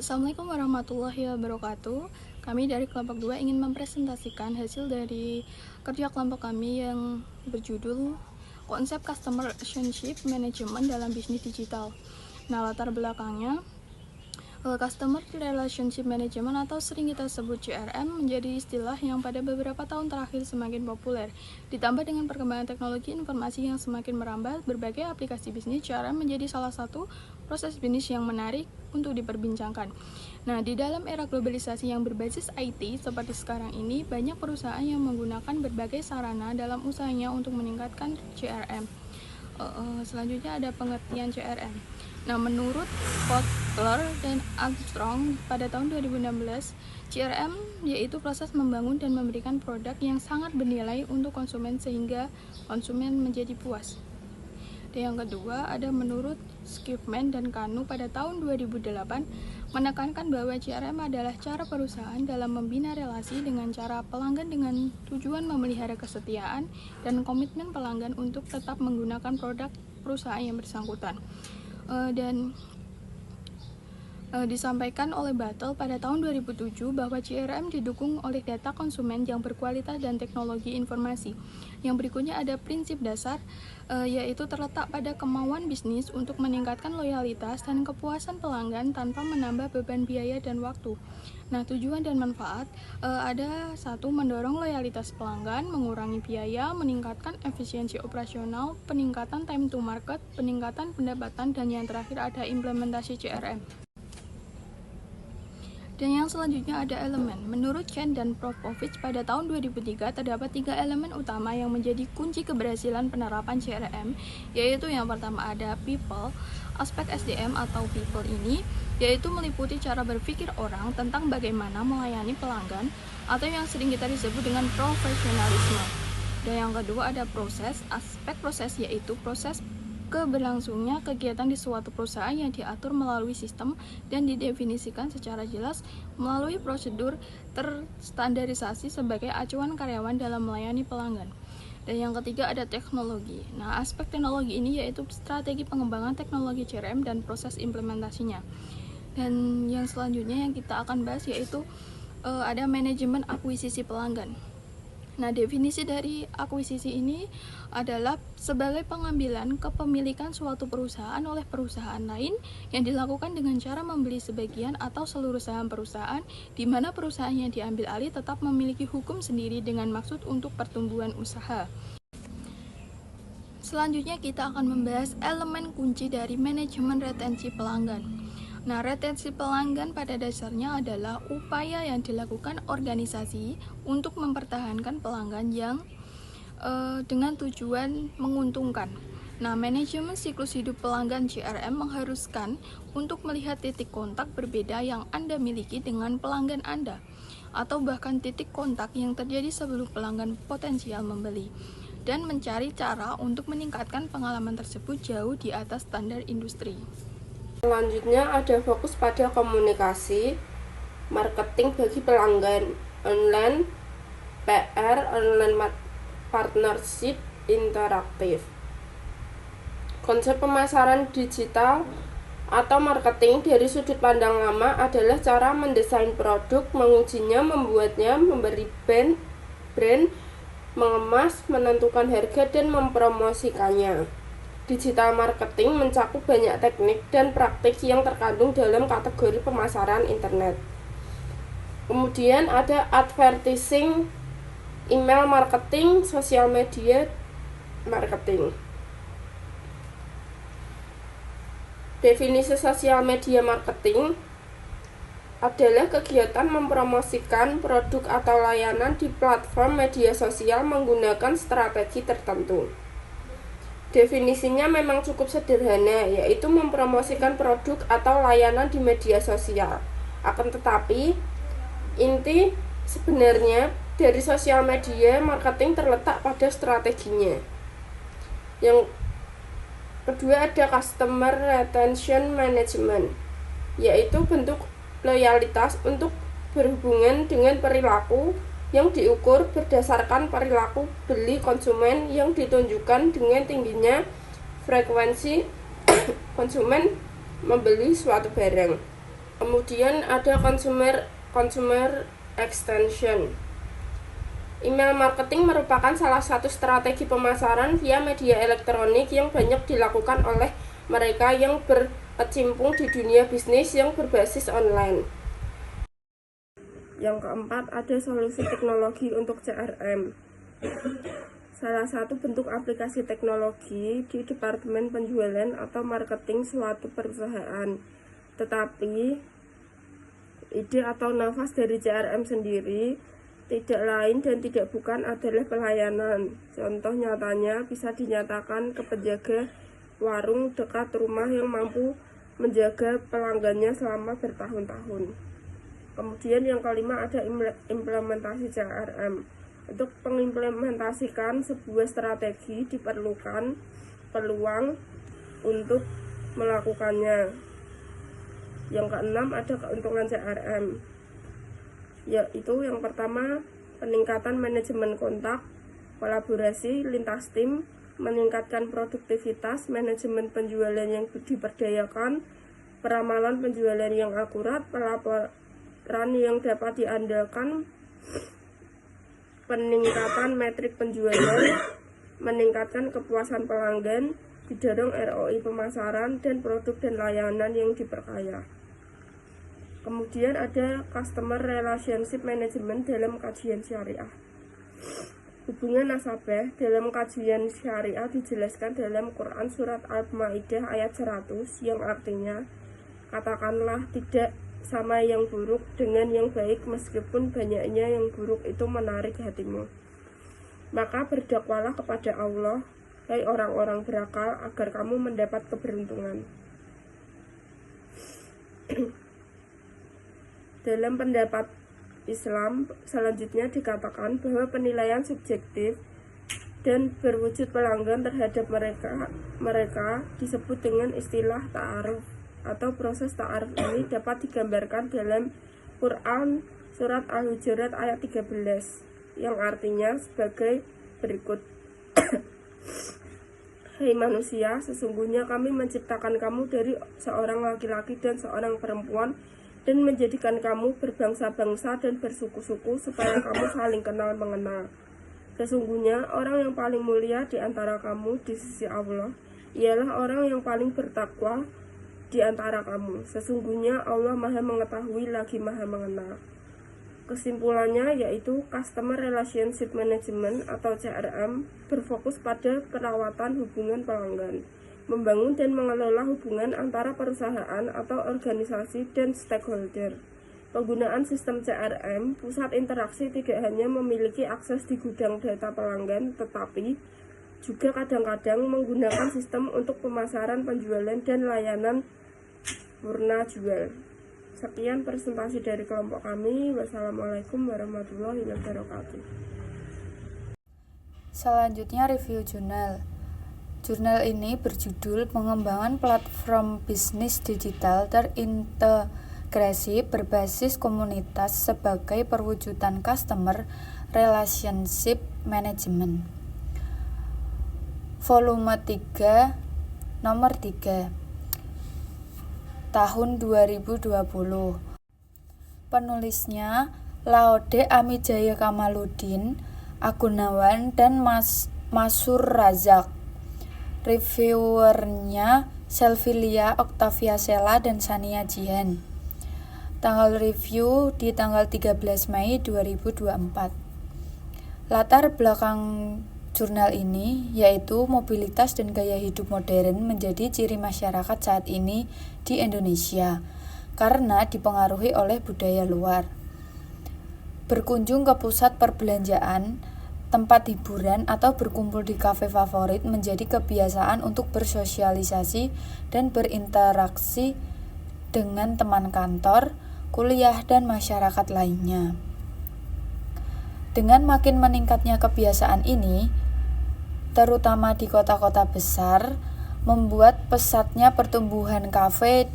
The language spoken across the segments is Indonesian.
Assalamualaikum warahmatullahi wabarakatuh. Kami dari kelompok 2 ingin mempresentasikan hasil dari kerja kelompok kami yang berjudul Konsep Customer Relationship Management dalam Bisnis Digital. Nah, latar belakangnya, Customer Relationship Management atau sering kita sebut CRM menjadi istilah yang pada beberapa tahun terakhir semakin populer. Ditambah dengan perkembangan teknologi informasi yang semakin merambah berbagai aplikasi bisnis, CRM menjadi salah satu proses bisnis yang menarik untuk diperbincangkan. Nah, di dalam era globalisasi yang berbasis IT seperti sekarang ini, banyak perusahaan yang menggunakan berbagai sarana dalam usahanya untuk meningkatkan CRM. Selanjutnya ada pengertian CRM. Nah, menurut Kotler dan Armstrong pada tahun 2016, CRM yaitu proses membangun dan memberikan produk yang sangat bernilai untuk konsumen sehingga konsumen menjadi puas. Dan yang kedua ada menurut Skipman dan Kanu pada tahun 2008 menekankan bahwa CRM adalah cara perusahaan dalam membina relasi dengan cara pelanggan dengan tujuan memelihara kesetiaan dan komitmen pelanggan untuk tetap menggunakan produk perusahaan yang bersangkutan. Disampaikan oleh Battle pada tahun 2007 bahwa CRM didukung oleh data konsumen yang berkualitas dan teknologi informasi. Yang berikutnya ada prinsip dasar, yaitu terletak pada kemauan bisnis untuk meningkatkan loyalitas dan kepuasan pelanggan tanpa menambah beban biaya dan waktu. Nah, tujuan dan manfaat ada satu, mendorong loyalitas pelanggan, mengurangi biaya, meningkatkan efisiensi operasional, peningkatan time to market, peningkatan pendapatan, dan yang terakhir ada implementasi CRM. Dan yang selanjutnya ada elemen. Menurut Chen dan Popovich pada tahun 2003 terdapat 3 elemen utama yang menjadi kunci keberhasilan penerapan CRM, yaitu yang pertama ada people. Aspek SDM atau people ini yaitu meliputi cara berpikir orang tentang bagaimana melayani pelanggan atau yang sering kita disebut dengan profesionalisme. Dan yang kedua ada proses. Aspek proses yaitu proses keberlangsungnya kegiatan di suatu perusahaan yang diatur melalui sistem dan didefinisikan secara jelas melalui prosedur terstandarisasi sebagai acuan karyawan dalam melayani pelanggan. Dan yang ketiga ada teknologi. Nah, aspek teknologi ini yaitu strategi pengembangan teknologi CRM dan proses implementasinya. Dan yang selanjutnya yang kita akan bahas yaitu ada manajemen akuisisi pelanggan. Nah, definisi dari akuisisi ini adalah sebagai pengambilan kepemilikan suatu perusahaan oleh perusahaan lain yang dilakukan dengan cara membeli sebagian atau seluruh saham perusahaan, di mana perusahaan yang diambil alih tetap memiliki hukum sendiri dengan maksud untuk pertumbuhan usaha. Selanjutnya kita akan membahas elemen kunci dari manajemen retensi pelanggan. Nah, retensi pelanggan pada dasarnya adalah upaya yang dilakukan organisasi untuk mempertahankan pelanggan yang dengan tujuan menguntungkan. Nah, manajemen siklus hidup pelanggan CRM mengharuskan untuk melihat titik kontak berbeda yang Anda miliki dengan pelanggan Anda, atau bahkan titik kontak yang terjadi sebelum pelanggan potensial membeli, dan mencari cara untuk meningkatkan pengalaman tersebut jauh di atas standar industri. Selanjutnya ada fokus pada komunikasi, marketing bagi pelanggan, online PR, online partnership, interaktif. Konsep pemasaran digital atau marketing dari sudut pandang lama adalah cara mendesain produk, mengujinya, membuatnya, memberi brand, mengemas, menentukan harga, dan mempromosikannya. Digital marketing mencakup banyak teknik dan praktik yang terkandung dalam kategori pemasaran internet. Kemudian ada advertising, email marketing, sosial media marketing. Definisi sosial media marketing adalah kegiatan mempromosikan produk atau layanan di platform media sosial menggunakan strategi tertentu. Definisinya memang cukup sederhana, yaitu mempromosikan produk atau layanan di media sosial. Akan tetapi, inti sebenarnya dari sosial media marketing terletak pada strateginya. Yang kedua ada customer retention management, yaitu bentuk loyalitas untuk berhubungan dengan perilaku yang diukur berdasarkan perilaku beli konsumen yang ditunjukkan dengan tingginya frekuensi konsumen membeli suatu barang. Kemudian ada consumer extension. Email marketing merupakan salah satu strategi pemasaran via media elektronik yang banyak dilakukan oleh mereka yang berkecimpung di dunia bisnis yang berbasis online. Yang keempat, ada solusi teknologi untuk CRM. Salah satu bentuk aplikasi teknologi di departemen penjualan atau marketing suatu perusahaan. Tetapi ide atau nafas dari CRM sendiri tidak lain dan tidak bukan adalah pelayanan. Contoh nyatanya bisa dinyatakan ke penjaga warung dekat rumah yang mampu menjaga pelanggannya selama bertahun-tahun. Kemudian yang kelima ada implementasi CRM. Untuk mengimplementasikan sebuah strategi diperlukan peluang untuk melakukannya. Yang keenam ada keuntungan CRM, yaitu yang pertama peningkatan manajemen kontak, kolaborasi lintas tim, meningkatkan produktivitas, manajemen penjualan yang diberdayakan, peramalan penjualan yang akurat, pelaporan yang dapat diandalkan, peningkatan metrik penjualan, meningkatkan kepuasan pelanggan, didorong ROI pemasaran, dan produk dan layanan yang diperkaya. Kemudian ada Customer Relationship Management dalam kajian syariah. Hubungan nasabah dalam kajian syariah dijelaskan dalam Quran Surat Al-Ma'idah ayat 100 yang artinya, katakanlah tidak sama yang buruk dengan yang baik meskipun banyaknya yang buruk itu menarik hatimu. Maka berdakwalah kepada Allah, hai orang-orang berakal, agar kamu mendapat keberuntungan. Dalam pendapat Islam selanjutnya dikatakan bahwa penilaian subjektif dan berwujud pelanggan terhadap mereka disebut dengan istilah ta'aruf, atau proses ta'aruf ini dapat digambarkan dalam Quran Surat Al-Hujurat ayat 13 yang artinya sebagai berikut. Hai manusia, sesungguhnya kami menciptakan kamu dari seorang laki-laki dan seorang perempuan dan menjadikan kamu berbangsa-bangsa dan bersuku-suku supaya kamu saling kenal mengenal. Sesungguhnya orang yang paling mulia di antara kamu di sisi Allah ialah orang yang paling bertakwa di antara kamu. Sesungguhnya Allah Maha Mengetahui lagi Maha Mengenal. Kesimpulannya yaitu Customer Relationship Management atau CRM berfokus pada perawatan hubungan pelanggan, membangun dan mengelola hubungan antara perusahaan atau organisasi dan stakeholder. Penggunaan sistem CRM, pusat interaksi tidak hanya memiliki akses di gudang data pelanggan, tetapi juga kadang-kadang menggunakan sistem untuk pemasaran, penjualan, dan layanan murna jual. Sekian presentasi dari kelompok kami. Wassalamualaikum warahmatullahi wabarakatuh. Selanjutnya review jurnal. Jurnal ini berjudul Pengembangan Platform Bisnis Digital Terintegrasi Berbasis Komunitas sebagai Perwujudan Customer Relationship Management. Volume 3, nomor 3. Tahun 2020. Penulisnya Laude Amijaya Kamaluddin, Agunawan, dan Masur Razak. Reviewernya Selvilia Octavia Sela dan Sania Jihan. Tanggal review di tanggal 13 Mei 2024. Latar belakang jurnal ini yaitu mobilitas dan gaya hidup modern menjadi ciri masyarakat saat ini di Indonesia karena dipengaruhi oleh budaya luar. Berkunjung ke pusat perbelanjaan, tempat hiburan, atau berkumpul di kafe favorit menjadi kebiasaan untuk bersosialisasi dan berinteraksi dengan teman kantor, kuliah, dan masyarakat lainnya. Dengan makin meningkatnya kebiasaan ini, terutama di kota-kota besar, membuat pesatnya pertumbuhan kafe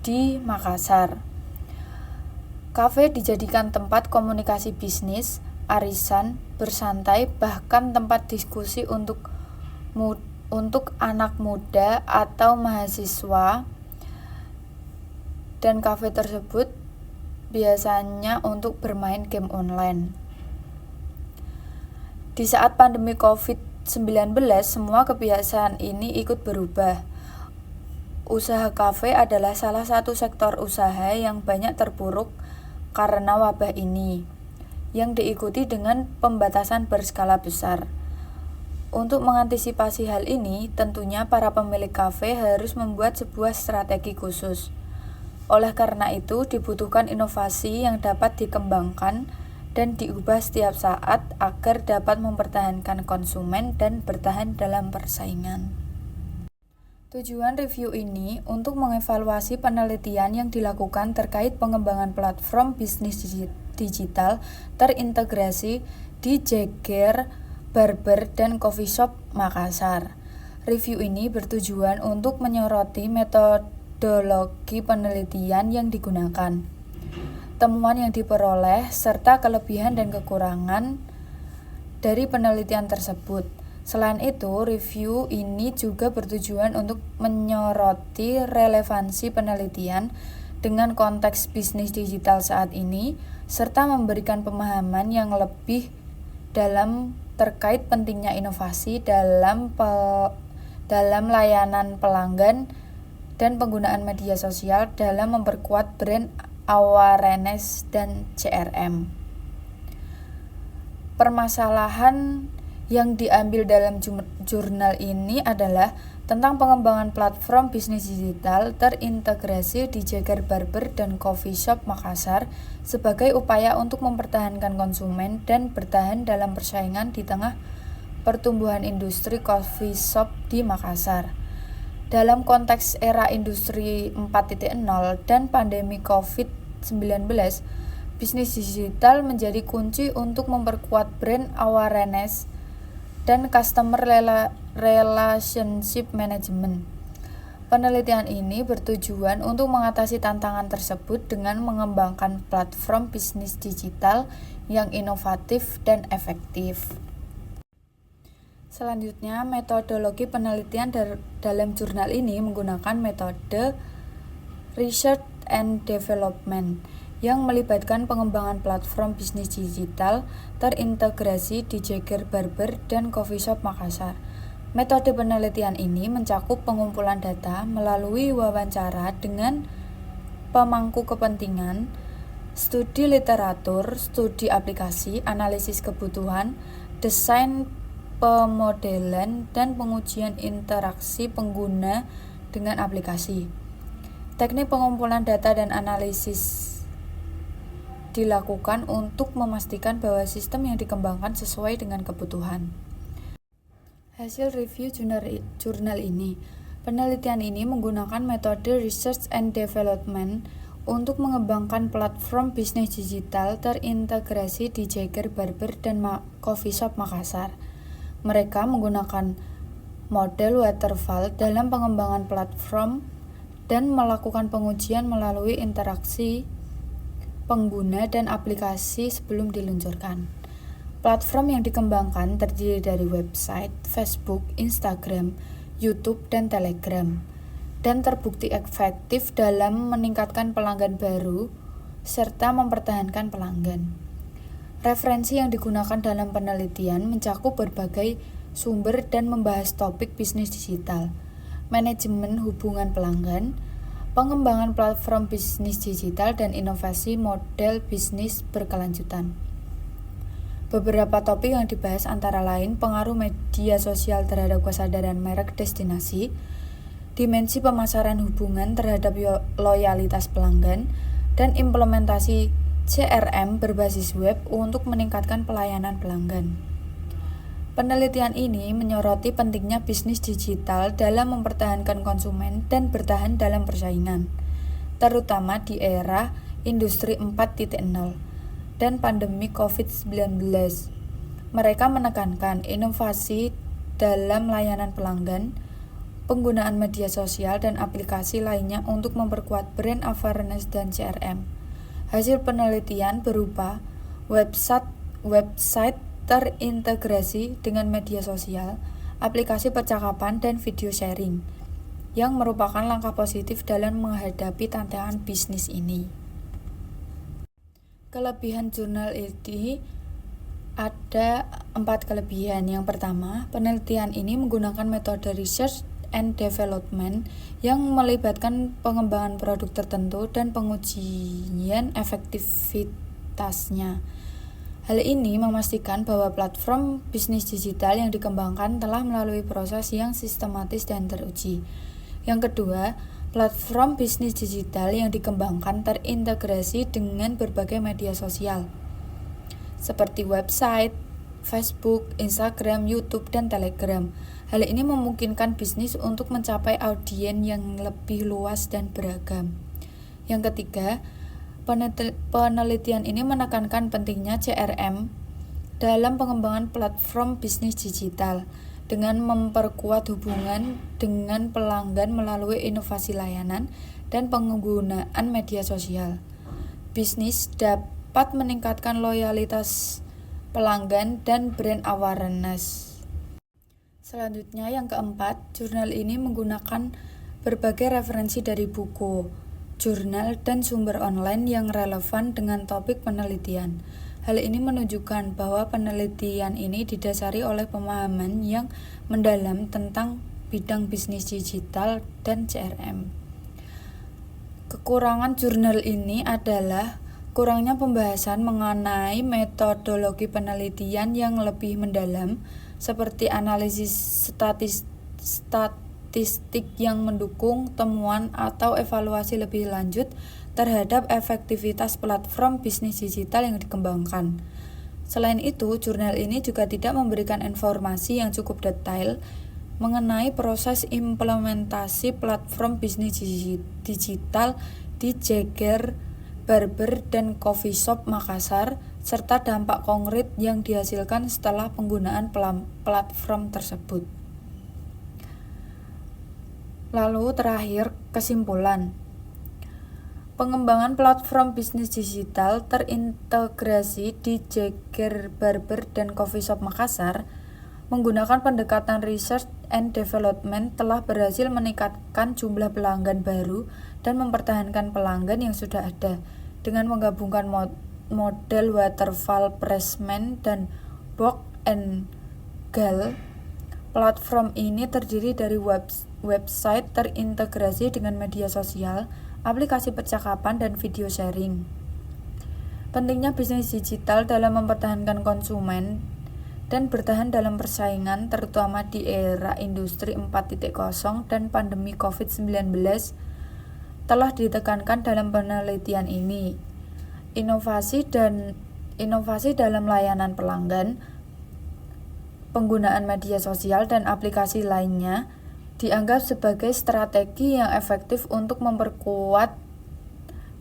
di Makassar. Kafe dijadikan tempat komunikasi bisnis, arisan, bersantai, bahkan tempat diskusi untuk anak muda atau mahasiswa dan kafe tersebut biasanya untuk bermain game online. Di saat pandemi COVID-19, semua kebiasaan ini ikut berubah. Usaha kafe adalah salah satu sektor usaha yang banyak terpuruk karena wabah ini, yang diikuti dengan pembatasan berskala besar. Untuk mengantisipasi hal ini, tentunya para pemilik kafe harus membuat sebuah strategi khusus. Oleh karena itu, dibutuhkan inovasi yang dapat dikembangkan dan diubah setiap saat agar dapat mempertahankan konsumen dan bertahan dalam persaingan. Tujuan review ini untuk mengevaluasi penelitian yang dilakukan terkait pengembangan platform bisnis digital terintegrasi di Jager, Barber, dan Coffee Shop Makassar. Review ini bertujuan untuk menyoroti metodologi penelitian yang digunakan, temuan yang diperoleh, serta kelebihan dan kekurangan dari penelitian tersebut. Selain itu, review ini juga bertujuan untuk menyoroti relevansi penelitian dengan konteks bisnis digital saat ini, serta memberikan pemahaman yang lebih dalam terkait pentingnya inovasi dalam layanan pelanggan dan penggunaan media sosial dalam memperkuat brand awareness dan CRM. Permasalahan yang diambil dalam jurnal ini adalah tentang pengembangan platform bisnis digital terintegrasi di Jager, Barber, dan Coffee Shop Makassar sebagai upaya untuk mempertahankan konsumen dan bertahan dalam persaingan di tengah pertumbuhan industri coffee shop di Makassar. Dalam konteks era industri 4.0 dan pandemi COVID-19, bisnis digital menjadi kunci untuk memperkuat brand awareness dan customer relationship management. Penelitian ini bertujuan untuk mengatasi tantangan tersebut dengan mengembangkan platform bisnis digital yang inovatif dan efektif. Selanjutnya, metodologi penelitian dalam jurnal ini menggunakan metode Research and Development yang melibatkan pengembangan platform bisnis digital terintegrasi di Jager, Barber, dan Coffee Shop Makassar. Metode penelitian ini mencakup pengumpulan data melalui wawancara dengan pemangku kepentingan, studi literatur, studi aplikasi, analisis kebutuhan, desain pemodelan, dan pengujian interaksi pengguna dengan aplikasi. Teknik pengumpulan data dan analisis dilakukan untuk memastikan bahwa sistem yang dikembangkan sesuai dengan kebutuhan. Hasil review jurnal ini, penelitian ini menggunakan metode Research and Development untuk mengembangkan platform bisnis digital terintegrasi di Jager, Barber, dan Coffee Shop Makassar. Mereka menggunakan model waterfall dalam pengembangan platform dan melakukan pengujian melalui interaksi pengguna dan aplikasi sebelum diluncurkan. Platform yang dikembangkan terdiri dari website, Facebook, Instagram, YouTube, dan Telegram, dan terbukti efektif dalam meningkatkan pelanggan baru serta mempertahankan pelanggan. Referensi yang digunakan dalam penelitian mencakup berbagai sumber dan membahas topik bisnis digital, manajemen hubungan pelanggan, pengembangan platform bisnis digital, dan inovasi model bisnis berkelanjutan. Beberapa topik yang dibahas antara lain pengaruh media sosial terhadap kesadaran merek destinasi, dimensi pemasaran hubungan terhadap loyalitas pelanggan, dan implementasi CRM berbasis web untuk meningkatkan pelayanan pelanggan. Penelitian ini menyoroti pentingnya bisnis digital dalam mempertahankan konsumen dan bertahan dalam persaingan, terutama di era industri 4.0 dan pandemi COVID-19. Mereka menekankan inovasi dalam layanan pelanggan, penggunaan media sosial, dan aplikasi lainnya untuk memperkuat brand awareness dan CRM. Hasil penelitian berupa website terintegrasi dengan media sosial, aplikasi percakapan, dan video sharing yang merupakan langkah positif dalam menghadapi tantangan bisnis ini. Kelebihan jurnal ini ada 4 kelebihan. Yang pertama, penelitian ini menggunakan metode research and development yang melibatkan pengembangan produk tertentu dan pengujian efektivitasnya. Hal ini memastikan bahwa platform bisnis digital yang dikembangkan telah melalui proses yang sistematis dan teruji. Yang kedua, platform bisnis digital yang dikembangkan terintegrasi dengan berbagai media sosial, seperti website, Facebook, Instagram, YouTube, dan Telegram. Hal ini memungkinkan bisnis untuk mencapai audiens yang lebih luas dan beragam. Yang ketiga, penelitian ini menekankan pentingnya CRM dalam pengembangan platform bisnis digital dengan memperkuat hubungan dengan pelanggan melalui inovasi layanan dan penggunaan media sosial. Bisnis dapat meningkatkan loyalitas pelanggan dan brand awareness. Selanjutnya, yang keempat, jurnal ini menggunakan berbagai referensi dari buku, jurnal, dan sumber online yang relevan dengan topik penelitian. Hal ini menunjukkan bahwa penelitian ini didasari oleh pemahaman yang mendalam tentang bidang bisnis digital dan CRM. Kekurangan jurnal ini adalah kurangnya pembahasan mengenai metodologi penelitian yang lebih mendalam, seperti analisis statistik yang mendukung temuan atau evaluasi lebih lanjut terhadap efektivitas platform bisnis digital yang dikembangkan. Selain itu, jurnal ini juga tidak memberikan informasi yang cukup detail mengenai proses implementasi platform bisnis digital di Jager, Barber, dan Coffee Shop Makassar, serta dampak konkret yang dihasilkan setelah penggunaan platform tersebut. Lalu terakhir, kesimpulan. Pengembangan platform bisnis digital terintegrasi di Jager, Barber, dan Coffee Shop Makassar menggunakan pendekatan research and development telah berhasil meningkatkan jumlah pelanggan baru dan mempertahankan pelanggan yang sudah ada. Dengan menggabungkan model waterfall placement dan box and gal, platform ini terdiri dari website terintegrasi dengan media sosial, aplikasi percakapan, dan video sharing. Pentingnya bisnis digital dalam mempertahankan konsumen dan bertahan dalam persaingan, terutama di era industri 4.0 dan pandemi COVID-19, telah ditekankan dalam penelitian ini. Inovasi dalam layanan pelanggan, penggunaan media sosial, dan aplikasi lainnya dianggap sebagai strategi yang efektif untuk memperkuat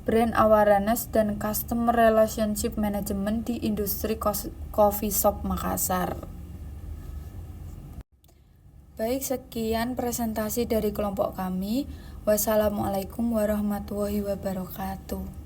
brand awareness dan customer relationship management di industri coffee shop Makassar. Baik, sekian presentasi dari kelompok kami. Wassalamualaikum warahmatullahi wabarakatuh.